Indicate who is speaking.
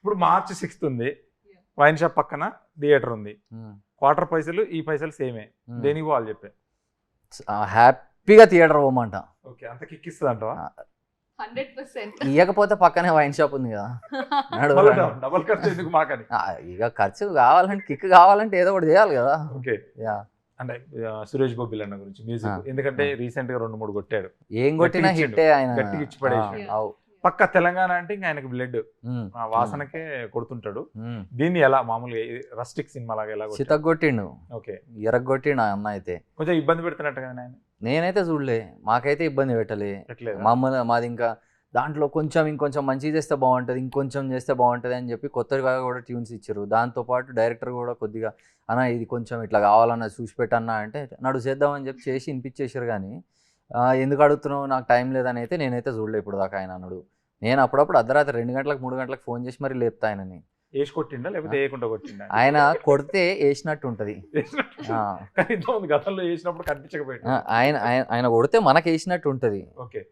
Speaker 1: ఇప్పుడు మార్చి 6th ఉంది, wine shop పక్కన థియేటర్ ఉంది, క్వార్టర్ పైసలు ఈ పైసలు సేమే, దేనికి పోవాలి చెప్పే?
Speaker 2: హ్యాపీగా థియేటర్ పోమంట.
Speaker 1: ఓకే, అంత కిక్ ఇస్తుంది అంటవా?
Speaker 3: 100%.
Speaker 2: ఇవ్వకపోతే పక్కనే వైన్ షాప్ ఉంది కదా,
Speaker 1: డబల్ ఖర్చు ఎందుకు మాకని?
Speaker 2: ఇక ఖర్చు కావాలంటే కిక్ కావాలంటే ఏదో ఒకటి చేయాలి కదా.
Speaker 1: ఓకే,
Speaker 2: యా
Speaker 1: అంటే సురేష్ గోపిల్ అన్న గురించి మ్యూజిక్, ఎందుకంటే రీసెంట్ గా 2-3 కొట్టాడు,
Speaker 2: ఏం కొట్టినా
Speaker 1: గట్టిగా
Speaker 2: హిట్టే ఆయన.
Speaker 1: గట్టిగా ఇచ్చి పడేసి.
Speaker 2: అవు.
Speaker 1: పక్క తెలంగాణ అంటే ఇంకా ఆయనకు బ్లడ్ వాసనకే కొడుతుంటాడు. దీన్ని ఎలా మామూలుగా రస్టిక్ సినిమా లాగా ఎలా కొట్టాడు?
Speaker 2: చితగొట్టిండు,
Speaker 1: ఓకే,
Speaker 2: ఎరగొట్టిండు ఆ అన్న అయితే.
Speaker 1: కొంచెం ఇబ్బంది పెడుతున్నట్టు కదా ఆయన?
Speaker 2: నేనైతే చూడలే, మాకైతే ఇబ్బంది పెట్టలే.
Speaker 1: పెట్టలేదా?
Speaker 2: మమ్మల్ని మాది ఇంకా దాంట్లో ఇంకొంచెం మంచిగా చేస్తే బాగుంటుంది, ఇంకొంచెం చేస్తే బాగుంటుంది అని చెప్పి కొత్తగా కూడా ట్యూన్స్ ఇచ్చారు. దాంతోపాటు డైరెక్టర్ కూడా కొద్దిగా అన్న ఇది కొంచెం ఇట్లా కావాలన్న చూసి పెట్టన్నా అంటే నడు చేద్దామని చెప్పి చేసి వినిపించేసారు. కానీ ఎందుకు అడుగుతున్నావు, నాకు టైం లేదని అయితే నేనైతే చూడలే ఇప్పుడు దాకా ఆయన అన్నాడు. నేను అప్పుడప్పుడు అర్ధరాత్రి 2 గంటలకు 3 గంటలకు ఫోన్ చేసి మరి లేపుతా ఆయనని.
Speaker 1: వేసి కొట్టిండా లేకపోతే వేయకుండా కొట్టిండా?
Speaker 2: ఆయన కొడితే వేసినట్టు ఉంటుంది.
Speaker 1: గతంలో వేసినప్పుడు కనిపించకపోయాడు.
Speaker 2: ఆయన కొడితే మనకు వేసినట్టు ఉంటుంది.
Speaker 1: ఓకే,